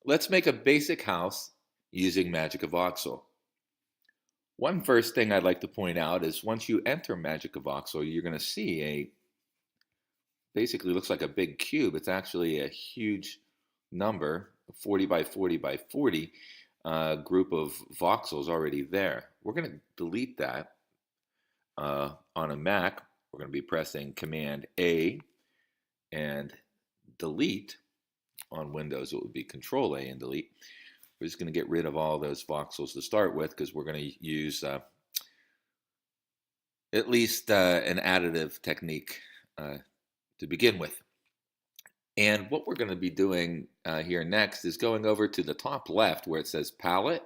Let's make a basic house using MagicaVoxel. One first thing I'd like to point out is once you enter MagicaVoxel, you're going to see basically looks like a big cube. It's actually a huge number, 40 by 40 by 40 group of voxels already there. We're going to delete that on a Mac. We're going to be pressing Command A and delete. On Windows, it would be Control A and delete. We're just going to get rid of all those voxels to start with because we're going to use at least an additive technique to begin with. And what we're going to be doing here next is going over to the top left where it says Palette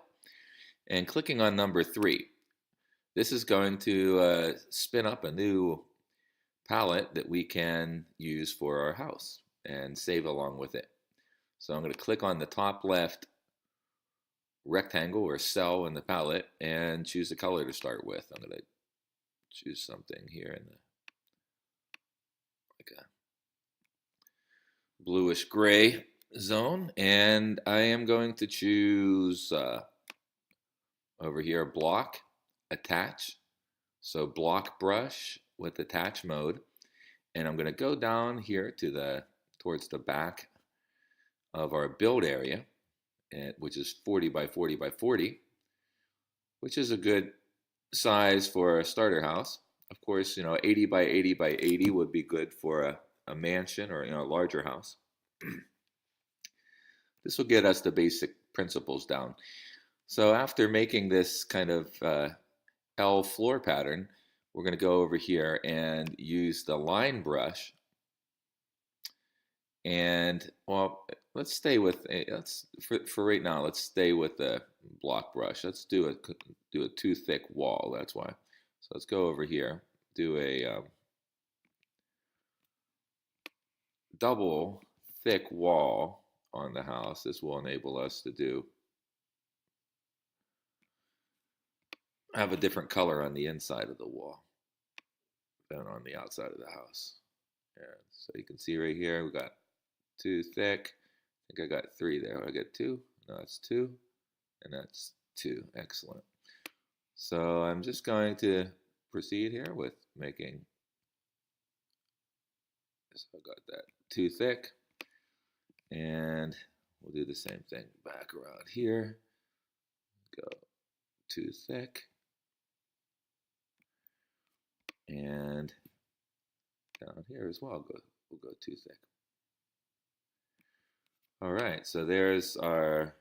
and clicking on number 3. This is going to spin up a new palette that we can use for our house and save along with it. So I'm going to click on the top left rectangle or cell in the palette and choose a color to start with. I'm going to choose something here in the like a bluish gray zone, and I am going to choose over here block attach, so block brush with attach mode, and I'm going to go down here to towards the back of our build area, which is 40 by 40 by 40, which is a good size for a starter house. Of course, 80 by 80 by 80 would be good for a mansion or a larger house. This will get us the basic principles down. So after making this kind of L floor pattern, we're going to go over here and use the line brush. And well, let's stay with for right now. Let's stay with the block brush. Let's do a too thick wall. That's why. So let's go over here. Do a double thick wall on the house. This will enable us to have a different color on the inside of the wall than on the outside of the house. And so you can see right here we got too thick. I think I got 3 there. I get 2. No, that's 2, and that's 2. Excellent. So I'm just going to proceed here with making. So I got that too thick, and we'll do the same thing back around here. Go too thick, and down here as well. We'll go too thick. All right, so there's our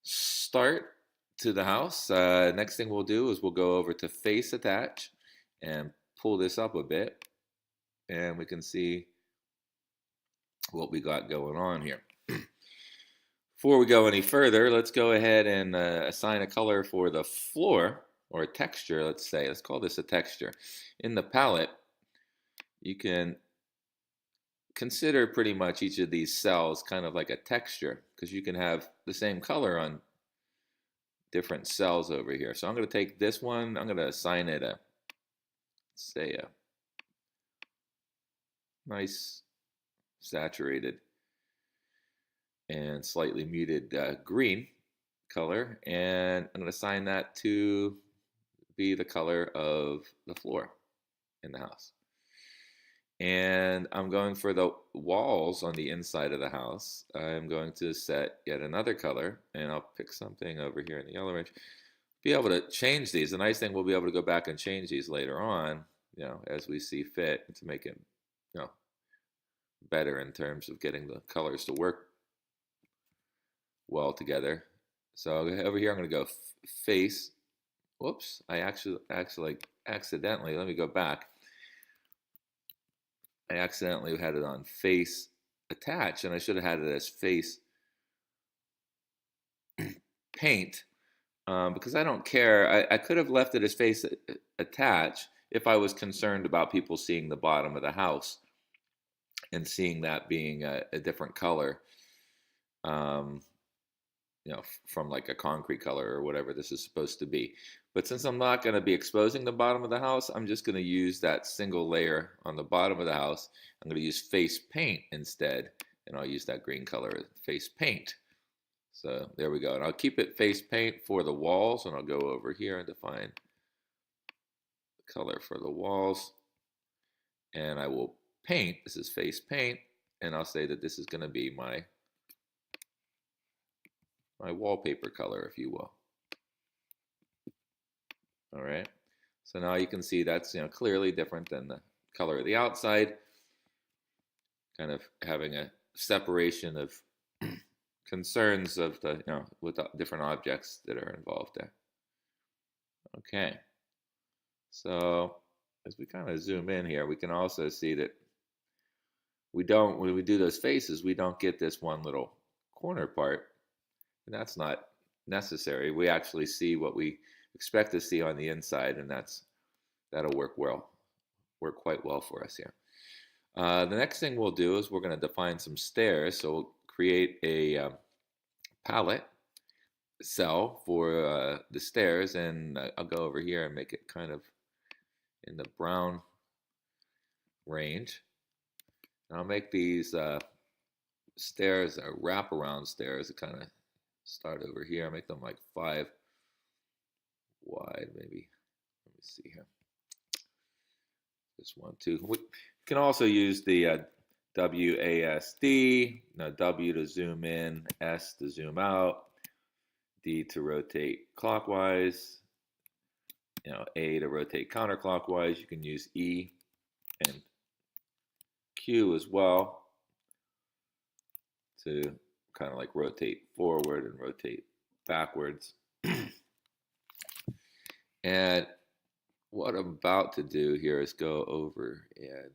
start to the house. Next thing we'll do is we'll go over to face attach and pull this up a bit, and we can see what we got going on here. Before we go any further, let's go ahead and assign a color for the floor, or a texture, let's say. Let's call this a texture. In the palette, you can consider pretty much each of these cells kind of like a texture, because you can have the same color on different cells over here. So I'm going to take this one, I'm going to assign it say a nice saturated and slightly muted green color, and I'm going to assign that to be the color of the floor in the house. And I'm going for the walls on the inside of the house. I'm going to set yet another color, and I'll pick something over here in the yellow range. Be able to change these. The nice thing, we'll be able to go back and change these later on, as we see fit, to make it, better in terms of getting the colors to work well together. So over here, I'm going to go face. Whoops! I actually accidentally. Let me go back. I accidentally had it on face attach, and I should have had it as face paint, because I don't care. I could have left it as face attach if I was concerned about people seeing the bottom of the house and seeing that being a different color, from like a concrete color or whatever this is supposed to be. But since I'm not going to be exposing the bottom of the house, I'm just going to use that single layer on the bottom of the house. I'm going to use face paint instead, and I'll use that green color, face paint. So there we go. And I'll keep it face paint for the walls, and I'll go over here and define the color for the walls. And I will paint, this is face paint, and I'll say that this is going to be my wallpaper color, if you will. All right. So now you can see that's clearly different than the color of the outside. Kind of having a separation of concerns of the with the different objects that are involved there. Okay. So as we kind of zoom in here, we can also see that when we do those faces, we don't get this one little corner part, and that's not necessary. We actually see what we expect to see on the inside, and that'll work quite well for us here. The next thing we'll do is we're going to define some stairs. So we'll create a palette cell for the stairs, and I'll go over here and make it kind of in the brown range. And I'll make these stairs wraparound stairs that kind of start over here. I'll make them like 5 wide, maybe. Let me see here. This one, too. We can also use the WASD, W to zoom in, S to zoom out, D to rotate clockwise, A to rotate counterclockwise. You can use E and Q as well to kind of like rotate forward and rotate backwards. And what I'm about to do here is go over and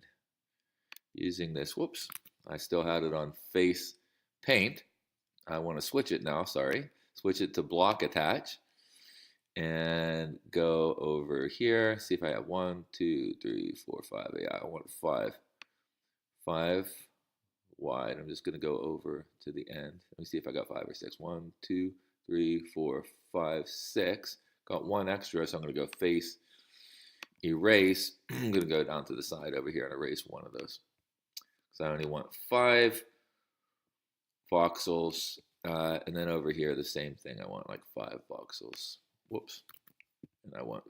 using this, whoops, I still had it on face paint. I want to switch it now, sorry. Switch it to block attach and go over here. See if I have 1, 2, 3, 4, 5. Yeah, I want 5 wide. I'm just going to go over to the end. Let me see if I got 5 or 6. 1, 2, 3, 4, 5, 6. Got 1 extra, so I'm going to go face erase. I'm going to go down to the side over here and erase 1 of those. So I only want 5 voxels. And then over here, the same thing. I want like 5 voxels. Whoops. And I want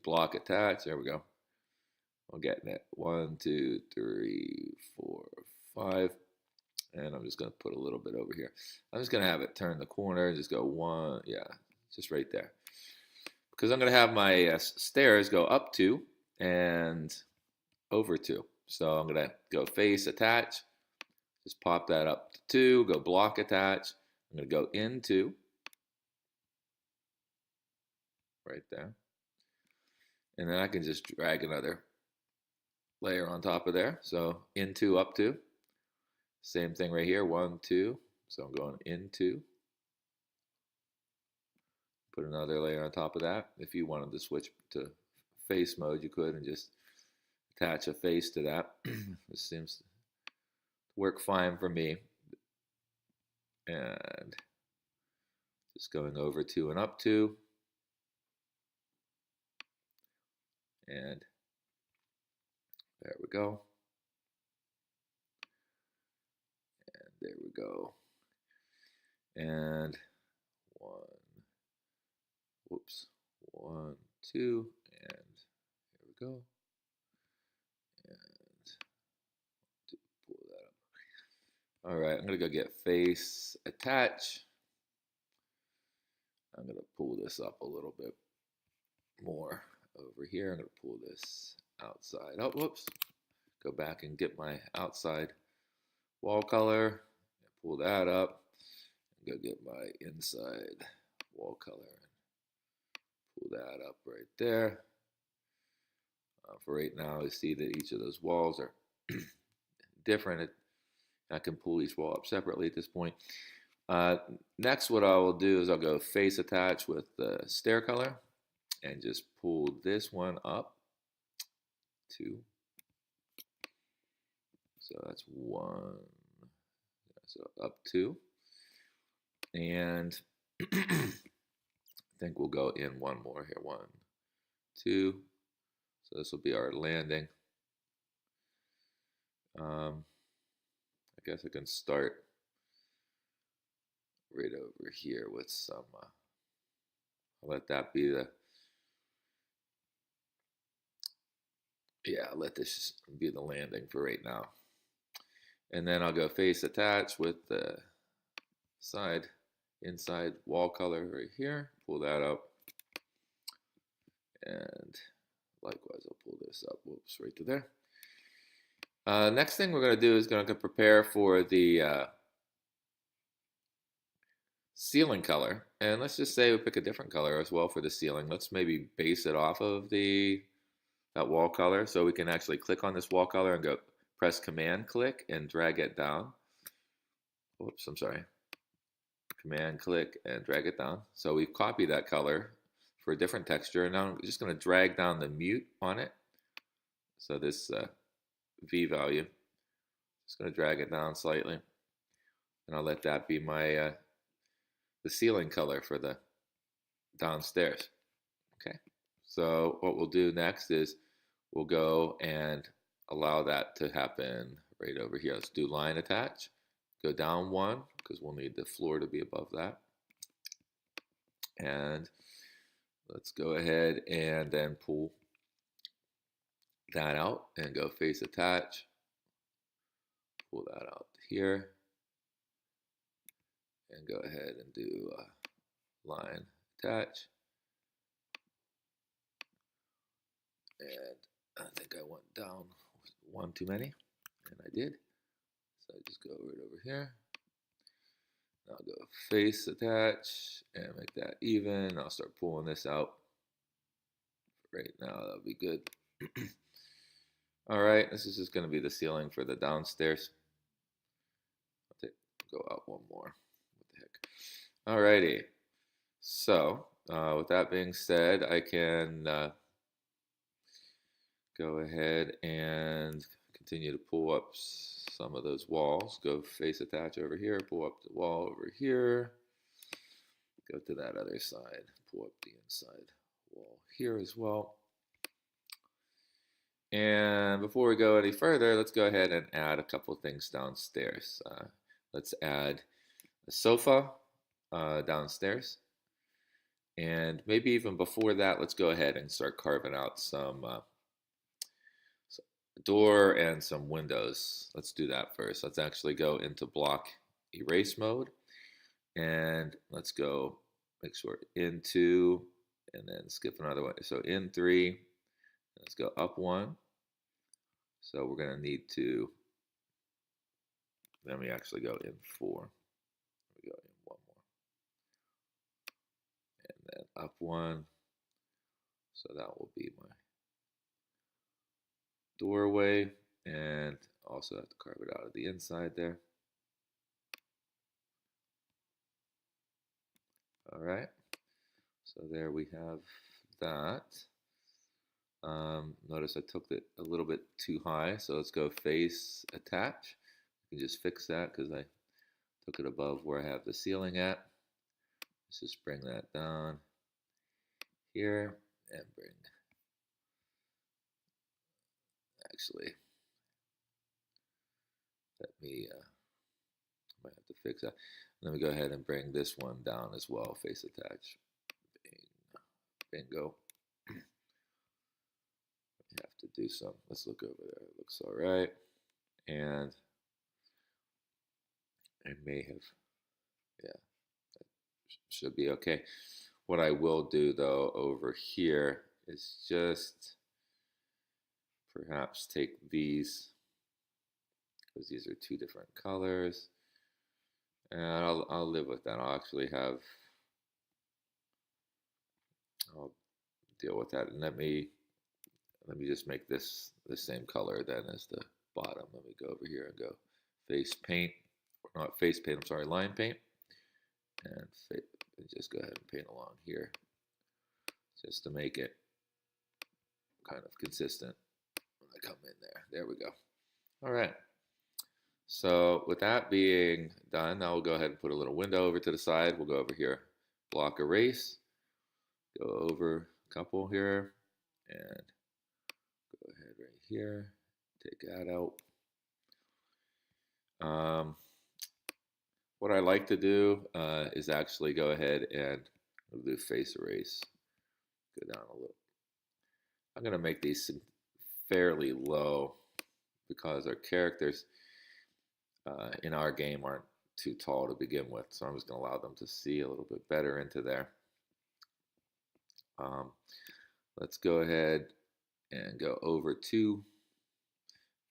block attach. There we go. I'm getting it. 1, 2, 3, 4, 5. And I'm just going to put a little bit over here. I'm just going to have it turn the corner and just go 1. Yeah, just right there. Because I'm going to have my stairs go up 2 and over 2. So I'm going to go face attach. Just pop that up to 2. Go block attach. I'm going to go into right there. And then I can just drag another layer on top of there. So into up 2. Same thing right here. 1, 2. So I'm going into. Put another layer on top of that. If you wanted to switch to face mode, you could and just attach a face to that. This seems to work fine for me. And just going over 2 and up 2. And there we go. And there we go. And 1, whoops, 1, 2, and here we go. And pull that up. All right, I'm gonna go get face attach. I'm gonna pull this up a little bit more over here. I'm gonna pull this outside. Oh, whoops. Go back and get my outside wall color. Pull that up. And go get my inside wall color. Pull that up right there. For right now, you see that each of those walls are different. I can pull each wall up separately at this point. Next, what I will do is I'll go face attach with the stair color and just pull this one up 2. So that's 1. So up 2. And I think we'll go in 1 more here. 1, 2. So this will be our landing. I guess I can start right over here with some, I'll let that be the, yeah, I'll let this be the landing for right now. And then I'll go face attach with the inside wall color right here. Pull that up. And likewise, I'll pull this up. Whoops, right to there. Next thing we're going to do is going to prepare for the ceiling color. And let's just say we pick a different color as well for the ceiling. Let's maybe base it off of that wall color. So we can actually click on this wall color and go press Command click and drag it down. Whoops, I'm sorry. Command click and drag it down. So we've copied that color for a different texture. And now I'm just going to drag down the mute on it. So this V value, just going to drag it down slightly. And I'll let that be my the ceiling color for the downstairs. Okay. So what we'll do next is we'll go and allow that to happen right over here. Let's do line attach. Go down one because we'll need the floor to be above that. And let's go ahead and then pull that out and go face attach. Pull that out here. And go ahead and do line attach. And I think I went down one too many, and I did. So I just go right over here. I'll go face attach and make that even. I'll start pulling this out. Right now, that'll be good. All right, this is just going to be the ceiling for the downstairs. Go out one more. What the heck? All righty. So, with that being said, I can go ahead and continue to pull up some of those walls. Go face attach over here, pull up the wall over here. Go to that other side, pull up the inside wall here as well. And before we go any further, let's go ahead and add a couple things downstairs. Let's add a sofa downstairs. And maybe even before that, let's go ahead and start carving out some door and some windows. Let's do that first. Let's actually go into block erase mode. And let's go make sure into, and then skip another one. So in 3, let's go up 1. So we're going to need to, then we actually go in 4. We go in 1 more. And then up 1. So that will be my doorway. And also have to carve it out of the inside there. All right. So there we have that. Notice I took it a little bit too high, so let's go face attach. You can just fix that because I took it above where I have the ceiling at. Let's just bring that down here and bring, actually, let me, I might have to fix that. Let me go ahead and bring this one down as well, face attach. Bingo. Have to do some, let's look over there, it looks all right. And I may have, yeah, that should be okay. What I will do though over here is just perhaps take these, because these are 2 different colors, and I'll live with that. I'll deal with that, and let me just make this the same color then as the bottom. Let me go over here and go face paint, or not face paint, I'm sorry, line paint, and just go ahead and paint along here just to make it kind of consistent when I come in there. There we go. All right. So with that being done, now we'll go ahead and put a little window over to the side. We'll go over here, block erase, go over a couple here, and go ahead right here, take that out. what I like to do is actually go ahead and do face erase. Go down a little. I'm going to make these fairly low because our characters in our game aren't too tall to begin with. So I'm just going to allow them to see a little bit better into there. Let's go ahead and go over to,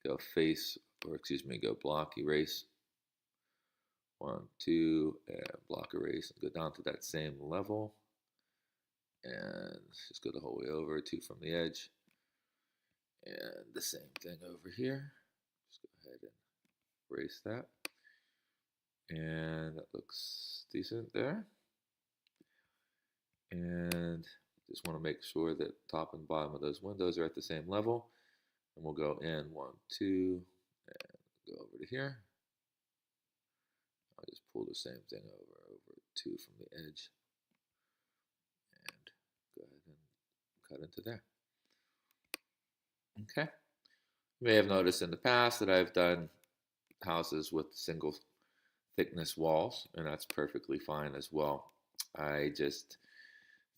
go face, or excuse me, go block erase. 1, 2, and block erase, and go down to that same level. And just go the whole way over, 2 from the edge. And the same thing over here. Just go ahead and erase that. And that looks decent there. And just want to make sure that top and bottom of those windows are at the same level. And we'll go in 1, 2, and go over to here. I'll just pull the same thing over 2 from the edge. And go ahead and cut into there. Okay. You may have noticed in the past that I've done houses with single thickness walls, and that's perfectly fine as well. I just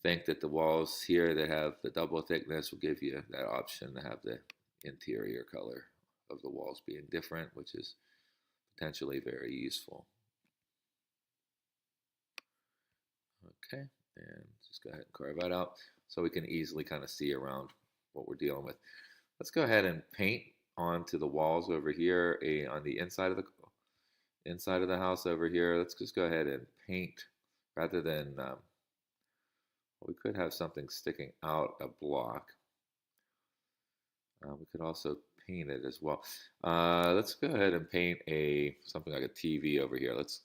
think that the walls here that have the double thickness will give you that option to have the interior color of the walls being different, which is potentially very useful. Okay, and just go ahead and carve that out so we can easily kind of see around what we're dealing with. Let's go ahead and paint onto the walls over here on the inside of the house over here. Let's just go ahead and paint rather than we could have something sticking out a block. We could also paint it as well. Let's go ahead and paint something like a TV over here. Let's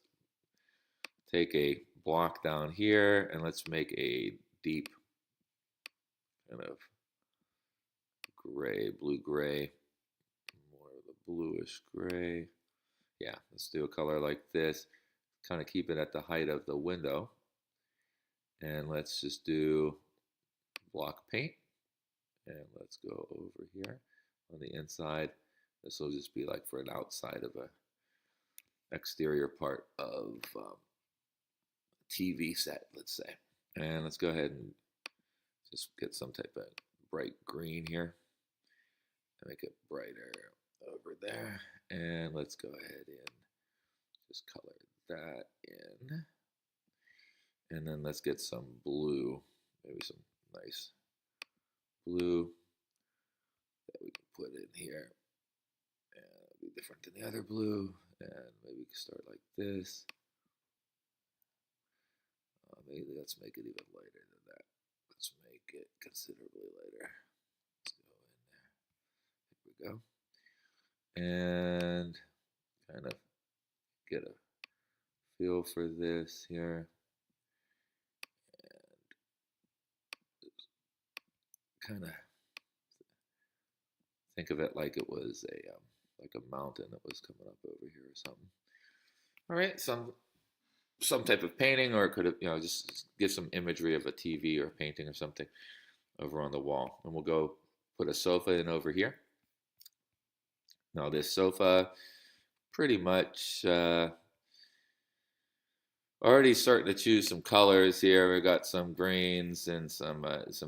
take a block down here and let's make a deep kind of gray, blue-gray, more of the bluish gray. Yeah, let's do a color like this. Kind of keep it at the height of the window. And let's just do block paint. And let's go over here on the inside. This will just be like for an outside of a exterior part of TV set, let's say. And let's go ahead and just get some type of bright green here. And make it brighter over there. And let's go ahead and just color that in. And then let's get some blue, maybe some nice blue that we can put in here. And it'll be different than the other blue. And maybe we can start like this. Maybe let's make it even lighter than that. Let's make it considerably lighter. Let's go in there. Here we go. And kind of get a feel for this here. And kind of think of it like it was like a mountain that was coming up over here or something. All right, some type of painting, or it could have, just give some imagery of a TV or a painting or something over on the wall. And we'll go put a sofa in over here. Now this sofa, pretty much already starting to choose some colors here. We've got some greens and some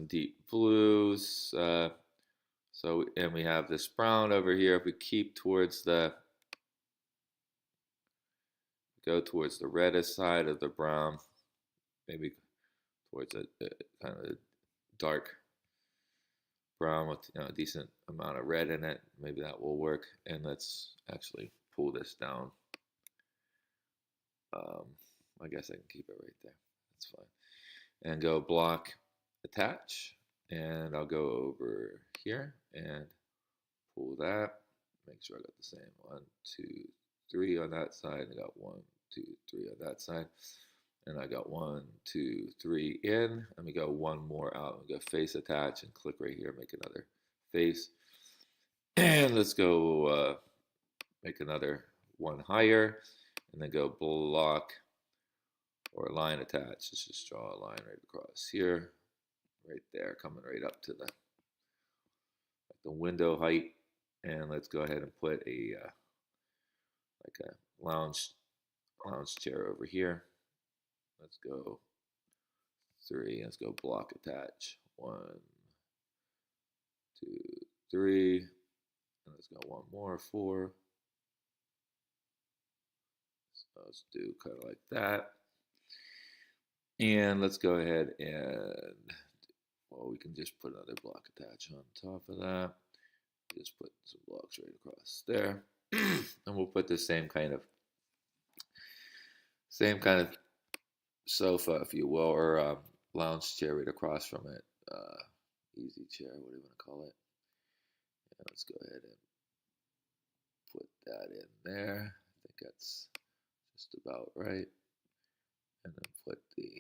deep blues. And we have this brown over here. If we keep go towards the reddish side of the brown, maybe towards a kind of dark brown with a decent amount of red in it. Maybe that will work. And let's actually pull this down. I guess I can keep it right there. That's fine. And go block attach. And I'll go over here and pull that. Make sure I got the same 1, 2, 3 on that side. I got 1, 2, 3 on that side. And I got 1, 2, 3 in. Let me go one more out and go face attach and click right here, make another face. And let's go make another one higher and then go block or line attach. Let's just draw a line right across here, right there, coming right up to the window height. And let's go ahead and put like a lounge lounge chair over here. Let's go 3. Let's go block attach. 1, 2, 3. And let's go one more, 4. So let's do kind of like that. And let's go ahead and, well, we can just put another block attach on top of that. Just put some blocks right across there. And we'll put the same kind of sofa, if you will, or lounge chair right across from it. Easy chair, what do you want to call it? Yeah, let's go ahead and put that in there. I think that's just about right. And then put the,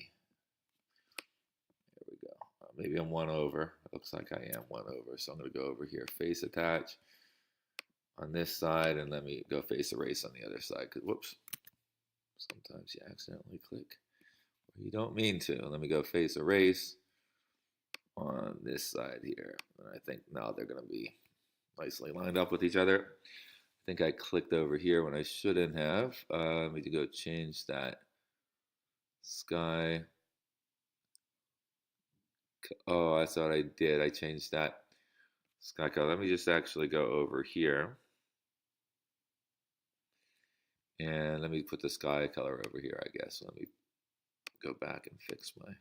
there we go. Maybe I'm 1 over. It looks like I am 1 over. So I'm going to go over here, face attach on this side, and let me go face erase on the other side. Because, whoops, sometimes you accidentally click where you don't mean to. Let me go face erase on this side here. And I think now they're going to be nicely lined up with each other. I think I clicked over here when I shouldn't have. Let me go change that sky. Oh, that's what I did. I changed that sky color. Let me just actually go over here. And let me put the sky color over here, I guess. Let me go back and fix my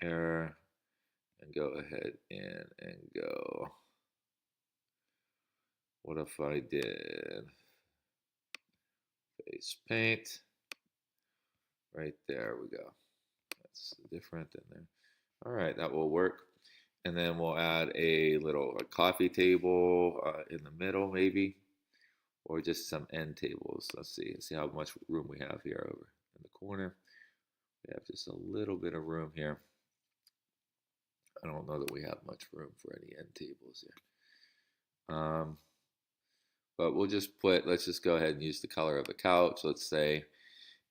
error. And go ahead and go. What if I did face paint? Right there we go. That's different than there. All right, that will work. And then we'll add a little coffee table in the middle, maybe, or just some end tables. Let's see how much room we have here over in the corner. We have just a little bit of room here. I don't know that we have much room for any end tables here. But we'll just let's just go ahead and use the color of the couch, let's say,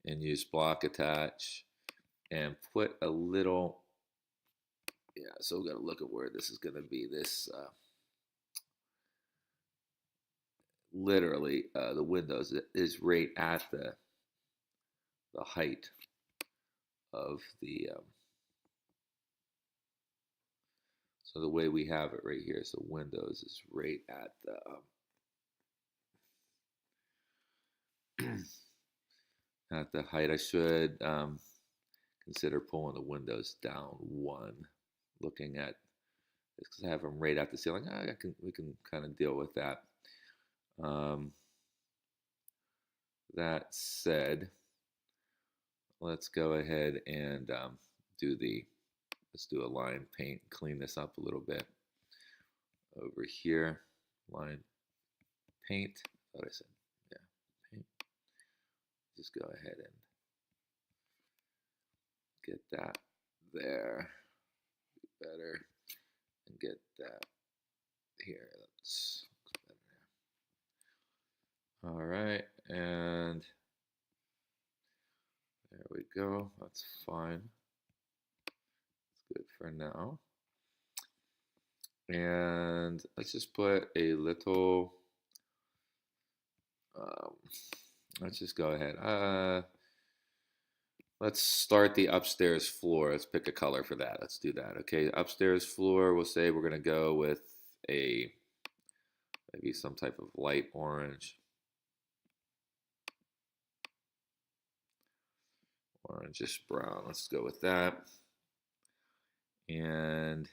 and use block attach and put a little, yeah, so we're going to look at where this is going to be. This, literally, the windows is right at the height of the, so the way we have it right here, so windows is right at the, at the height. I should consider pulling the windows down 1, looking at this, because I have them right at the ceiling. We can kind of deal with that. That said, let's go ahead and let's do a line paint, clean this up a little bit. Over here, line paint, what I said, yeah, paint. Just go ahead and get that there, better, and get that here. That's better. All right, and there we go. That's fine. It's good for now. And let's just put a little. Let's just go ahead. Let's start the upstairs floor. Let's pick a color for that. Let's do that. Okay, upstairs floor, we'll say we're going to go with maybe some type of light orange. Orangish brown. Let's go with that. And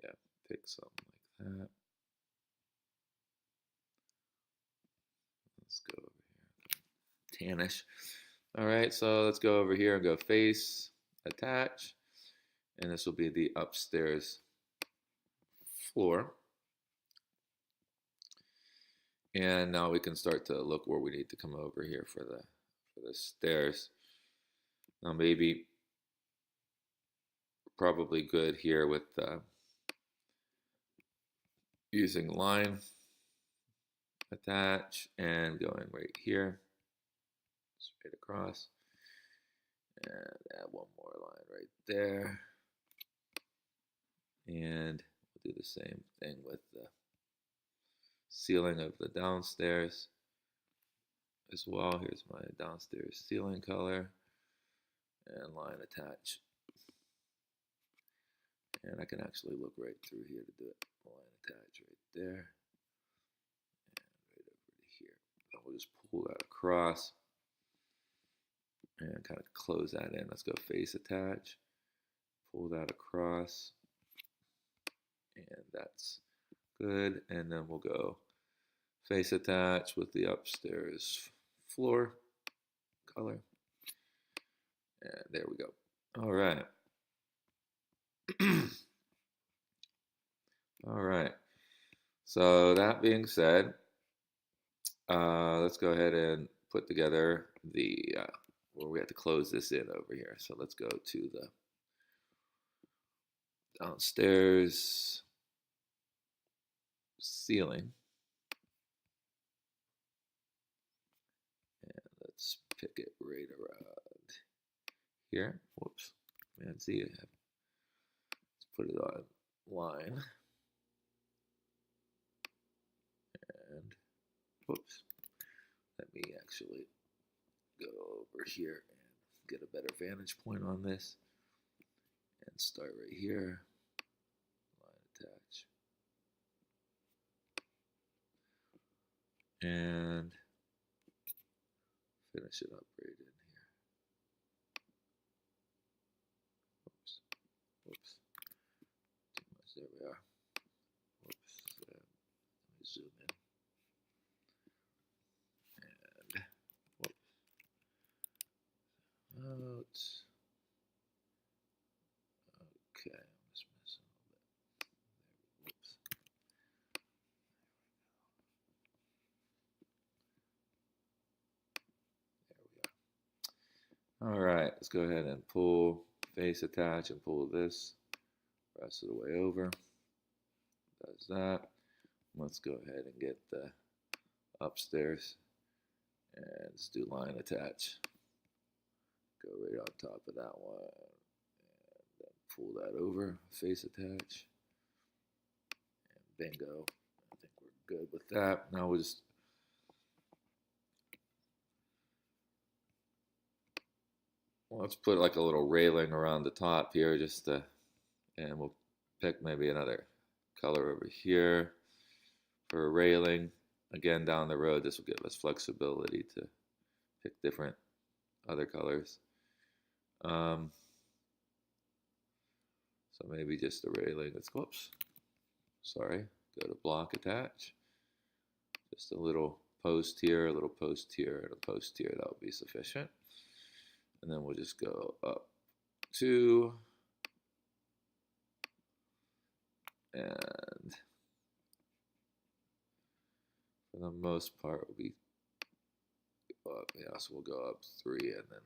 yeah, pick something like that. Let's go over here. Tannish. All right, so let's go over here and go face, attach, and this will be the upstairs floor. And now we can start to look where we need to come over here for the stairs. Now maybe probably good here with using line attach and going right here. Straight across, and add one more line right there, and we'll do the same thing with the ceiling of the downstairs. as well. Here's my downstairs ceiling color and line attach. And I can actually look right through here to do it. Line attach right there. And right over to here. And we'll just pull that across and kind of close that in. Let's go face attach. Pull that across. And that's good. And then we'll go face attach with the upstairs floor color. And there we go. All right. All right. So that being said, let's go ahead and put together the where we have to close this in over here. So let's go to the downstairs ceiling. And let's pick it right around here. Whoops. Man, see it. Let's put it on line. And whoops. Let me actually go over here and get a better vantage point on this. And start right here. Line attach. And finish it up right in here. Whoops. Too much. There we are. Whoops. Let me zoom in. And whoops. Out. Okay, I'm just missing a little bit. Whoops. There we are. All right, let's go ahead and pull face attach and pull this rest of the way over. Does that. Let's go ahead and get the upstairs and let's do line attach. Go right on top of that one and then pull that over, face attach, and bingo. I think we're good with that. Now we'll just let's put like a little railing around the top here, just to, and we'll pick maybe another color over here for a railing. Again, down the road, this will give us flexibility to pick different other colors. So maybe just a railing. Let's whoops. Sorry. Go to block attach. Just a little post here, a little post here, and a post here. That will be sufficient. And then we'll just go up 2. And for the most part, we'll be up. Yeah, so we'll go up 3 and then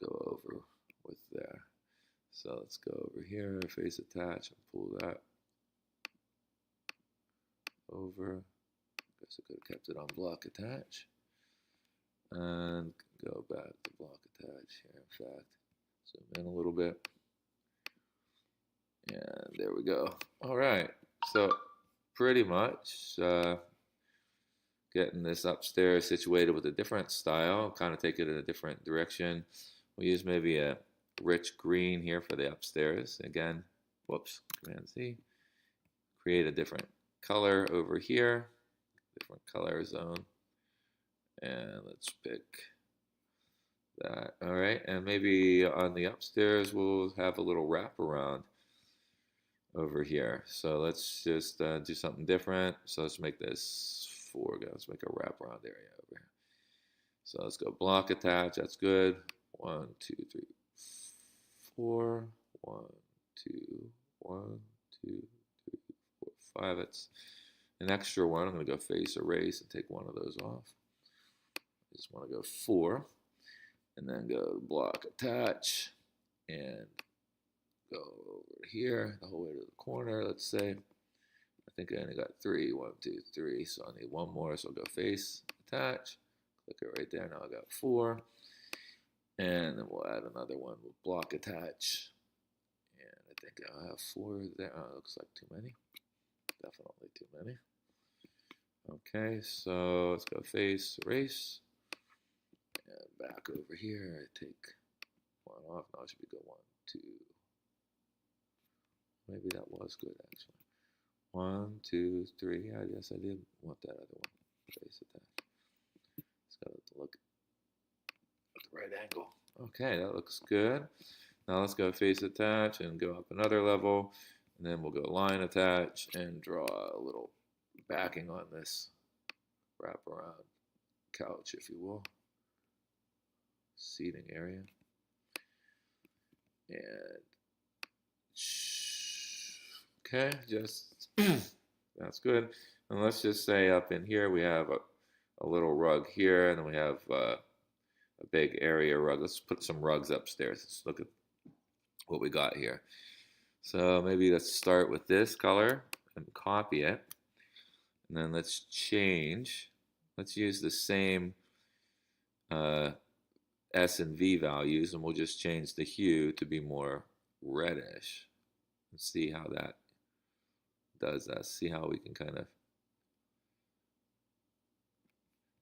go over with there. So let's go over here, face attach, and pull that over. Guess I could have kept it on block attach. And go back to block attach here, in fact. Zoom in a little bit. And there we go. All right, so pretty much getting this upstairs situated with a different style, kind of take it in a different direction. We'll use maybe a rich green here for the upstairs. Again, whoops, Command Z. Create a different color over here, different color zone. And let's pick that. All right, and maybe on the upstairs we'll have a little wraparound over here. So let's just do something different. So let's make this 4. Let's make a wraparound area over here. So let's go block attach. That's good. 1, 2, 3, 4. 1, 2, 1, 2, 3, 4, 5. It's an extra one. I'm going to go face erase and take one of those off. I just want to go 4 and then go block attach and go over here the whole way to the corner. Let's say I think I only got 3. 1, 2, 3. So I need one more. So I'll go face attach. Click it right there. Now I got 4. And then we'll add another one with block attach. And I think I'll have 4 there. Oh, it looks like too many. Definitely too many. Okay, so let's go face, erase, and back over here. I take one off. Now it should be go 1, 2. Maybe that was good actually. 1, 2, 3. I guess I did want that other one. Face attach. Just gotta look at the right angle. Okay, that looks good. Now let's go face attach and go up another level. And then we'll go line attach and draw a little backing on this wraparound couch, if you will. Seating area. And okay, just that's good. And let's just say up in here we have a little rug here, and then we have a big area rug. Let's put some rugs upstairs. Let's look at what we got here. So maybe let's start with this color and copy it. And then let's change. Let's use the same S and V values, and we'll just change the hue to be more reddish. Let's see how that does that. See how we can kind of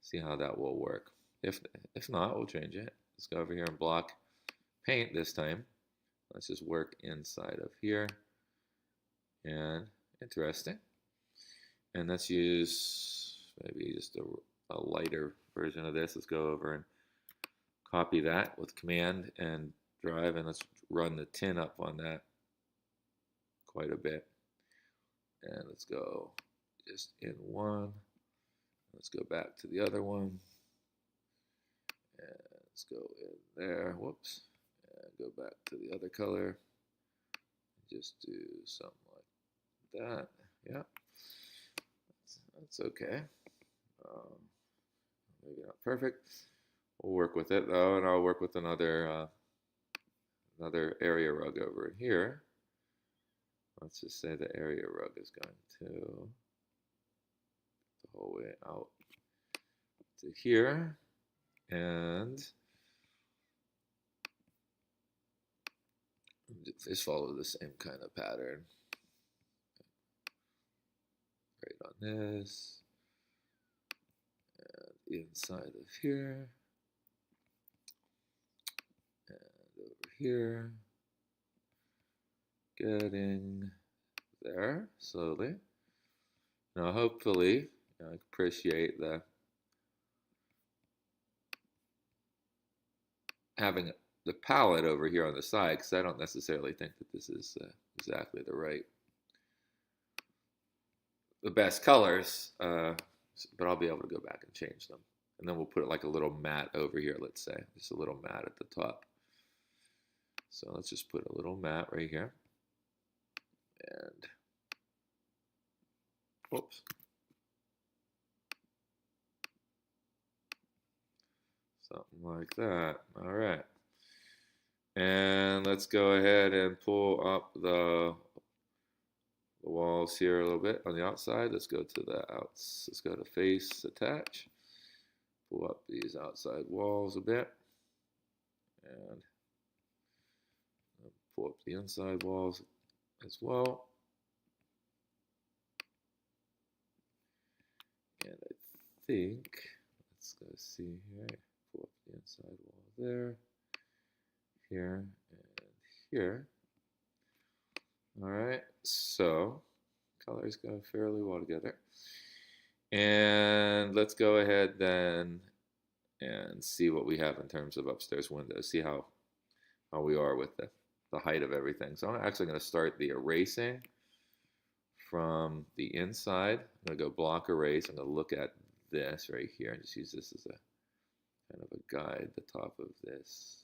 see how that will work. If not, we'll change it. Let's go over here and block paint this time. Let's just work inside of here. And interesting. And let's use maybe just a lighter version of this. Let's go over and copy that with Command and Drive, and let's run the tin up on that quite a bit. And let's go just in one. Let's go back to the other one. And let's go in there. Whoops. And go back to the other color. Just do something like that. Yeah. That's okay. Maybe not perfect. We'll work with it though, and I'll work with another area rug over in here. Let's just say the area rug is going to the whole way out to here, and just follow the same kind of pattern. Right on this, and inside of here, and over here, getting there slowly. Now hopefully I appreciate the having the palette over here on the side, because I don't necessarily think that this is exactly the best colors, but I'll be able to go back and change them. And then we'll put like a little mat over here, let's say, just a little mat at the top. So let's just put a little mat right here. And, whoops. Something like that. All right. And let's go ahead and pull up the walls here a little bit on the outside. Let's go to the outs. Let's go to face attach. Pull up these outside walls a bit, and pull up the inside walls as well. And I think let's go see here. Pull up the inside wall there, here, and here. All right, so colors go fairly well together. And let's go ahead then and see what we have in terms of upstairs windows. See how we are with the height of everything. So I'm actually going to start the erasing from the inside. I'm going to go block erase. I'm going to look at this right here and just use this as a kind of a guide, the top of this.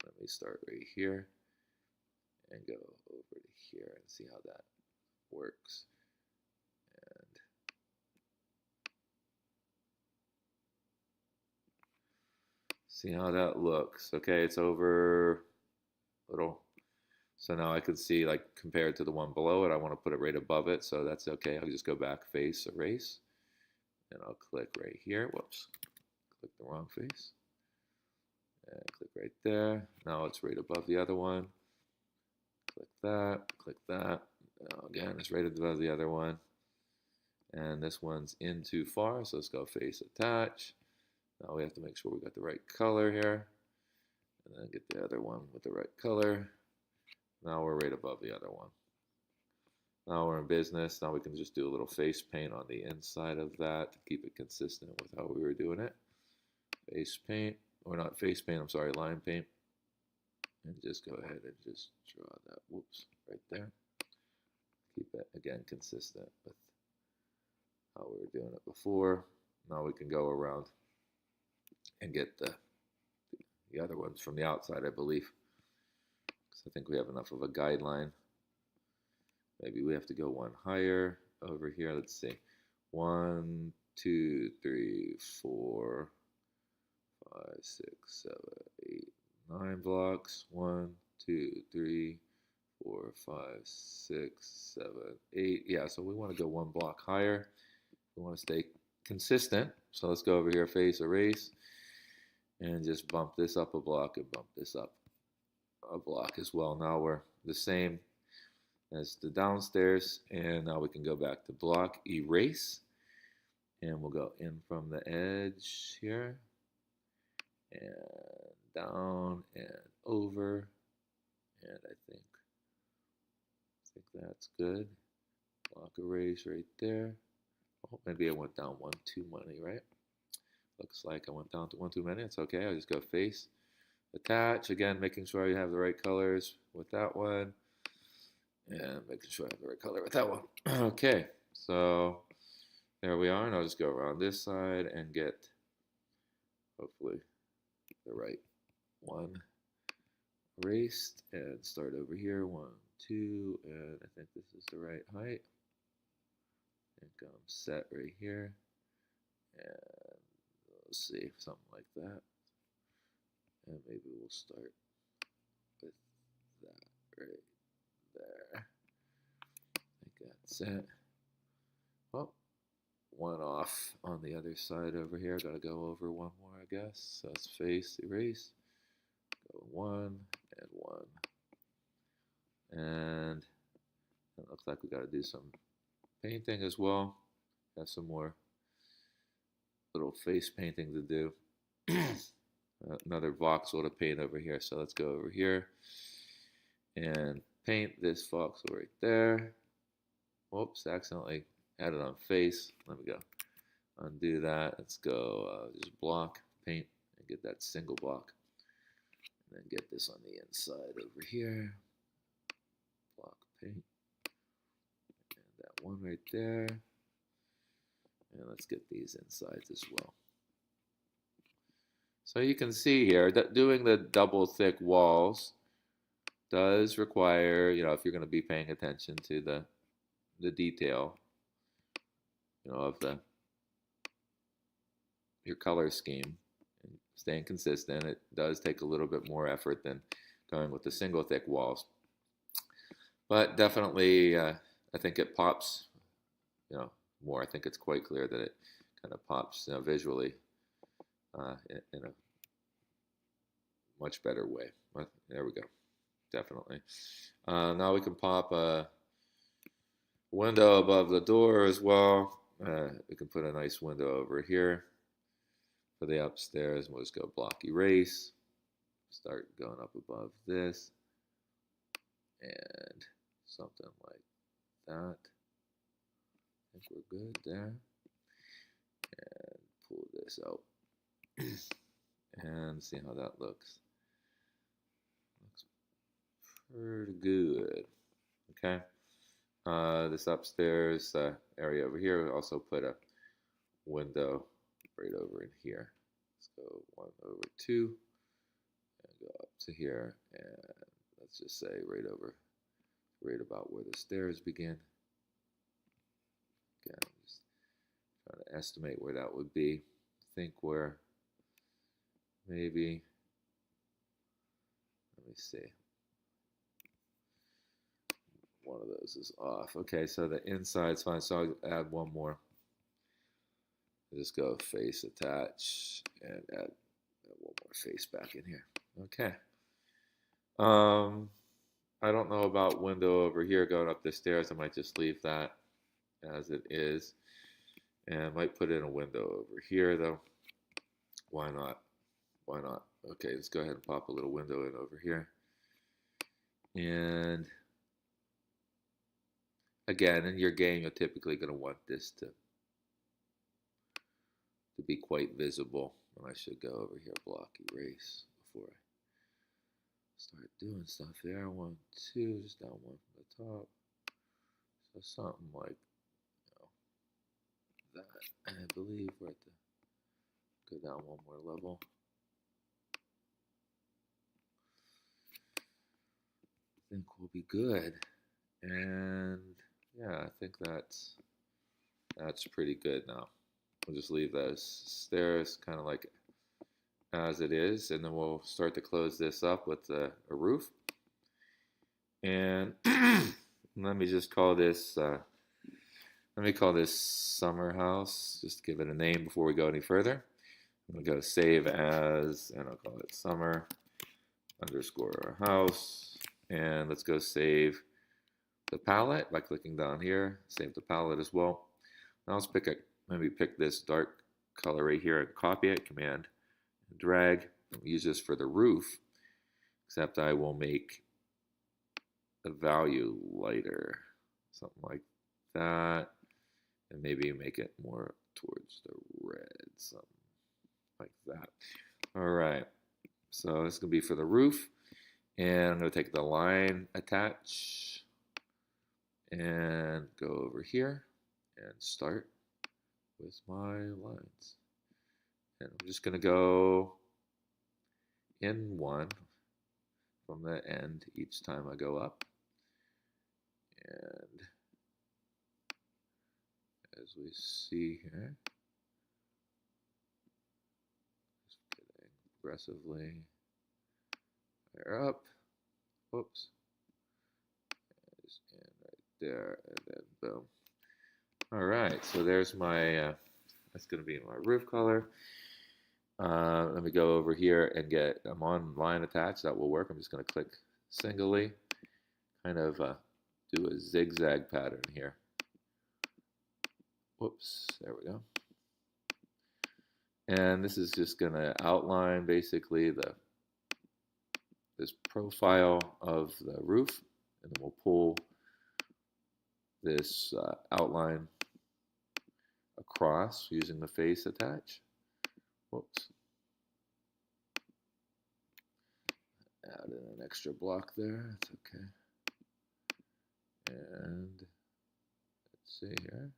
Let me start right here and go over to here and see how that works. And see how that looks. Okay, it's over a little. So now I can see, like, compared to the one below it, I want to put it right above it, so that's okay. I'll just go back, face, erase, and I'll click right here. Whoops, click the wrong face. And click right there. Now it's right above the other one. Click that, click that. Now again, it's right above the other one. And this one's in too far, so let's go face attach. Now we have to make sure we got the right color here. And then get the other one with the right color. Now we're right above the other one. Now we're in business. Now we can just do a little face paint on the inside of that to keep it consistent with how we were doing it. Face paint, or not face paint, I'm sorry, line paint. And just go ahead and just draw that, whoops, right there. Keep it, again, consistent with how we were doing it before. Now we can go around and get the other ones from the outside, I believe. Because I think we have enough of a guideline. Maybe we have to go one higher over here. Let's see. 1, 2, 3, 4, 5, 6, 7, 8, 9 blocks. 1, 2, 3, 4, 5, 6, 7, 8. Yeah, so we want to go one block higher. We want to stay consistent. So let's go over here, face erase, and just bump this up a block and bump this up a block as well. Now we're the same as the downstairs, and now we can go back to block erase, and we'll go in from the edge here and down and over, and I think that's good. Block erase right there. Oh, maybe I went down one too many, right? Looks like I went down to one too many. It's okay. I'll just go face attach, again making sure you have the right colors with that one. And making sure I have the right color with that one. Okay, so there we are. And I'll just go around this side and get, hopefully, the right one erased. And start over here. 1, 2, and I think this is the right height. I think I'm set right here. And let's see, something like that. And maybe we'll start with that right there. I think that's it. Oh, one off on the other side over here. Gotta go over one more, I guess. So it's face erase. Go 1 and 1. And it looks like we gotta do some painting as well. Got some more little face painting to do. Another voxel to paint over here. So let's go over here and paint this voxel right there. Whoops, accidentally had it on face. Let me go undo that. Let's go just block, paint, and get that single block. And then get this on the inside over here. Block, paint. And that one right there. And let's get these insides as well. So you can see here that doing the double thick walls does require, if you're going to be paying attention to the detail, of your color scheme and staying consistent. It does take a little bit more effort than going with the single thick walls. But definitely, I think it pops, more. I think it's quite clear that it kind of pops, visually. In a much better way. There we go. Definitely. Now we can pop a window above the door as well. We can put a nice window over here for the upstairs. And we'll just go block erase. Start going up above this. And something like that. I think we're good there. And pull this out. And see how that looks. Looks pretty good. Okay. This upstairs area over here, we also put a window right over in here. Let's go 1 over 2 and go up to here, and let's just say right about where the stairs begin. Again, just trying to estimate where that would be. Think where maybe, let me see. One of those is off. Okay, so the inside's fine. So I'll add one more. Just go face attach and add one more face back in here. Okay. I don't know about window over here going up the stairs. I might just leave that as it is. And I might put in a window over here though. Why not? Why not? Okay, let's go ahead and pop a little window in over here. And again, in your game, you're typically going to want this to be quite visible. And I should go over here, block erase, before I start doing stuff there. 1, 2, just down one from the top. So something like that. And I believe we're at the, go down one more level. I think we'll be good. And yeah, I think that's pretty good now. We'll just leave those stairs kind of like as it is, and then we'll start to close this up with a roof. And let me just call this summer house, just to give it a name before we go any further. I'm going to go save as, and I'll call it summer underscore house. And let's go save the palette by clicking down here. Save the palette as well. Now let's maybe pick this dark color right here and copy it, command and drag. I'll use this for the roof, except I will make the value lighter, something like that, and maybe make it more towards the red, something like that. All right, so this is gonna be for the roof, and I'm gonna take the line attach and go over here and start with my lines. And I'm just gonna go in one from the end each time I go up. And as we see here, just getting progressively higher up. Whoops. Just in right there, and then boom. All right, so there's my, that's going to be my roof color. Let me go over here and I'm on line attached. That will work. I'm just going to click singly, kind of do a zigzag pattern here. Whoops, there we go. And this is just going to outline basically this profile of the roof, and then we'll pull this outline across using the face attach. Whoops. Add in an extra block there. That's okay. And let's see here.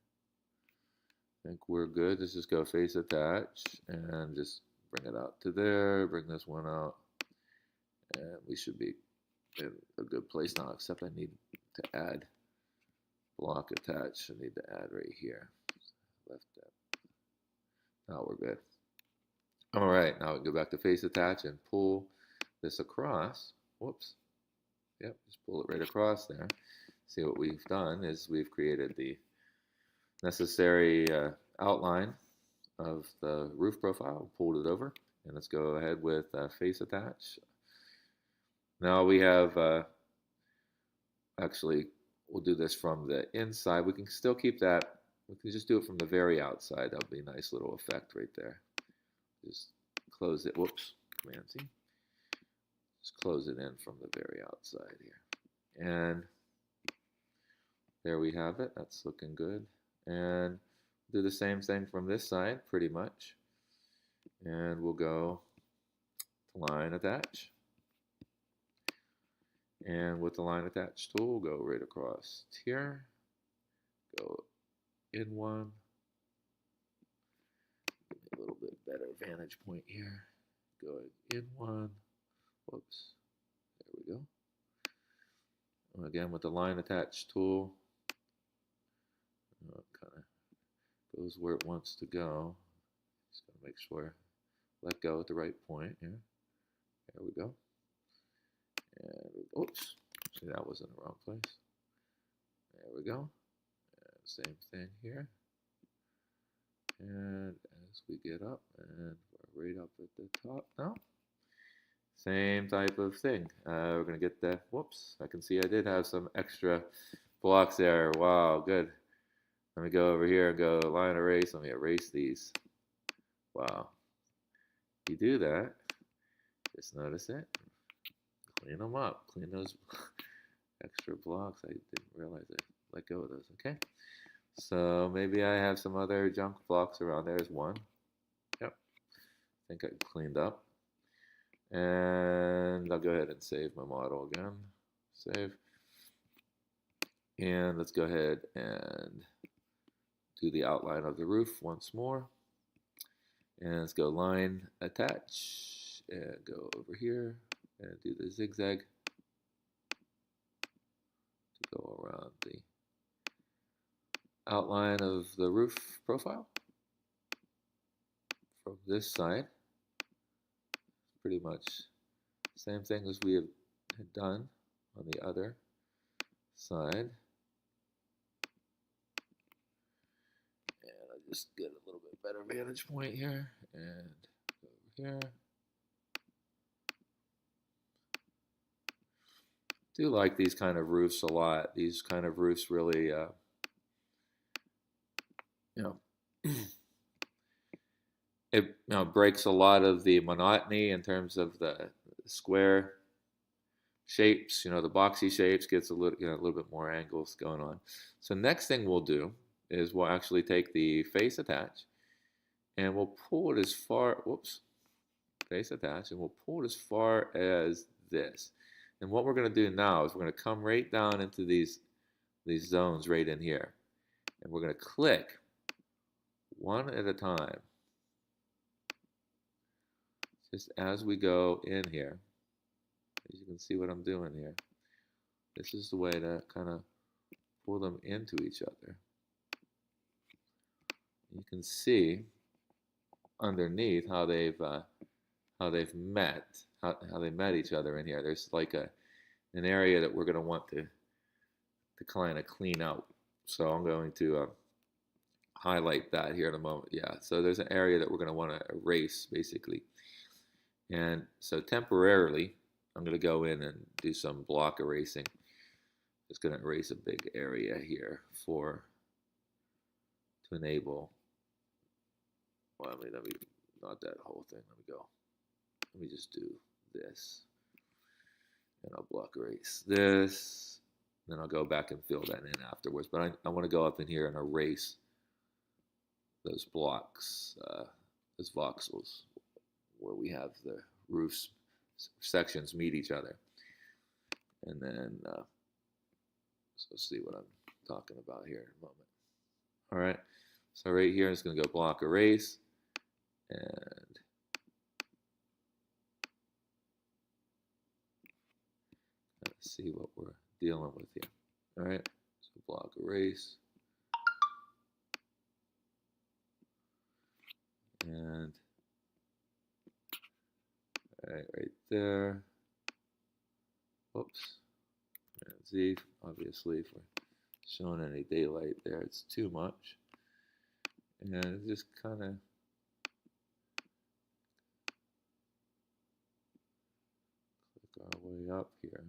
I think we're good. Let's just go face attach and just bring it out to there. Bring this one out. And we should be in a good place now, except I need to add block attach. I need to add right here. Left that. Now we're good. All right, now we go back to face attach and pull this across. Whoops. Yep, just pull it right across there. See, what we've done is we've created the necessary outline of the roof profile, pulled it over, and let's go ahead with face attach. Now we have, actually, we'll do this from the inside. We can still keep that, we can just do it from the very outside. That'll be a nice little effect right there. Just close it, whoops, Command C. Just close it in from the very outside here. And there we have it, that's looking good. And do the same thing from this side, pretty much. And we'll go to line attach. And with the line attach tool, go right across here. Go in one. Give me a little bit better vantage point here. Go in one. Whoops. There we go. And again, with the line attach tool, it kind of goes where it wants to go. Just gotta make sure let go at the right point here. There we go. And oops, see, that was in the wrong place. There we go. And same thing here. And as we get up, and we're right up at the top now. Same type of thing. We're gonna get the, whoops, I can see I did have some extra blocks there. Wow, good. Let me go over here and go line erase. Let me erase these. Wow. You do that, just notice it. Clean them up. Clean those extra blocks. I didn't realize I let go of those. Okay. So maybe I have some other junk blocks around. There's one. Yep. I think I cleaned up. And I'll go ahead and save my model again. Save. And let's go ahead and do the outline of the roof once more. And let's go line attach and go over here and do the zigzag to go around the outline of the roof profile from this side. Pretty much same thing as we had done on the other side. And I'll just get a little bit better vantage point here and go over here. Do like these kind of roofs a lot. These kind of roofs really, it breaks a lot of the monotony in terms of the square shapes. The boxy shapes gets a little bit more angles going on. So next thing we'll do is we'll actually take the face attach and we'll pull it as far. Face attach, and we'll pull it as far as this. And what we're going to do now is we're going to come right down into these zones right in here, and we're going to click one at a time, just as we go in here. As you can see what I'm doing here. This is the way to kind of pull them into each other. You can see underneath how they've met, how they met each other in here. There's like an area that we're going to want to kind of clean out. So I'm going to highlight that here in a moment. Yeah, so there's an area that we're going to want to erase basically. And so temporarily, I'm going to go in and do some block erasing. Just going to erase a big area here to enable. Well, let me not that whole thing. Let me go. Let me just do this, and I'll block erase this. Then I'll go back and fill that in afterwards. But I want to go up in here and erase those blocks, those voxels, where we have the roofs sections meet each other. And then, so see what I'm talking about here in a moment. All right, so right here, I'm just going to go block erase, and let's see what we're dealing with here. All right, so block erase, and all right, right there. Oops. And Z, obviously, if we're showing any daylight there, it's too much. And just kind of click our way up here.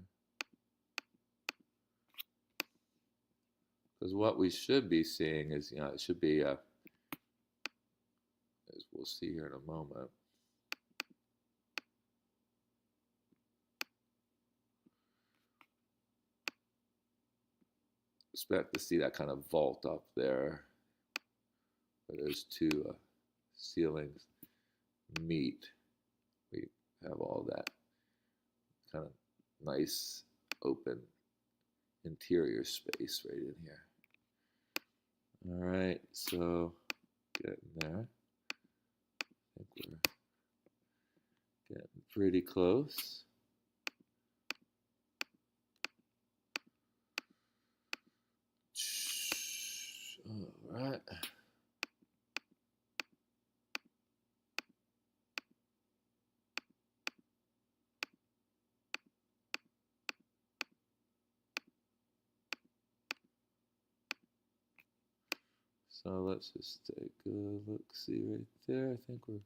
Because what we should be seeing is, it should be, as we'll see here in a moment, expect to see that kind of vault up there where those two ceilings meet. We have all that kind of nice open interior space right in here. All right, so getting there. I think we're getting pretty close. All right. So let's just take a look, see right there. I think we're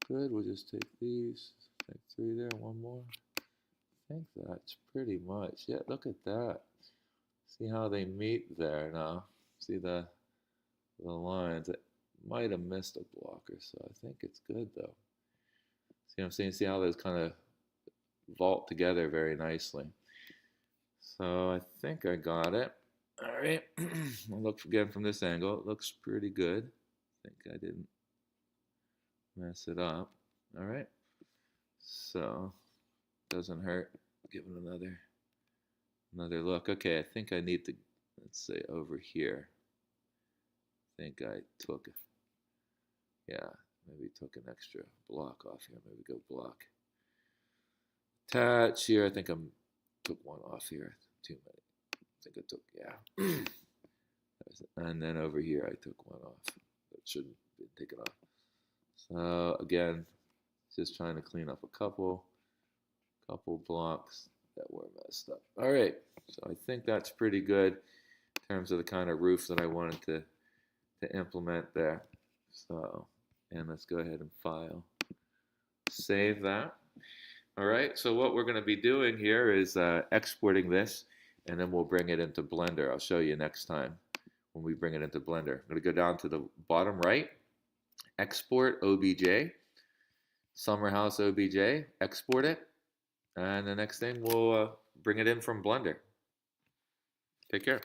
good. We'll just take these. Take 3 there, one more. I think that's pretty much. Yeah, look at that. See how they meet there now. See the the lines. I might have missed a block or so. I think it's good though. See what I'm saying? See how those kind of vault together very nicely. So I think I got it. All right. I'll look again from this angle. It looks pretty good. I think I didn't mess it up. All right. So doesn't hurt. Give it another look. Okay, I think I need to, let's say over here. I think I took, yeah, maybe took an extra block off here. Maybe go block. Attach here. I think I took one off here. Too many. I think I took, yeah. And then over here I took one off. That shouldn't be taken off. So again, just trying to clean up a couple blocks that were messed up. All right, so I think that's pretty good in terms of the kind of roof that I wanted to implement there. So, and let's go ahead and file, save that. All right, so what we're going to be doing here is exporting this, and then we'll bring it into Blender. I'll show you next time when we bring it into Blender. I'm going to go down to the bottom right, export OBJ, Summer House OBJ, export it, and the next thing we'll bring it in from Blender. Take care.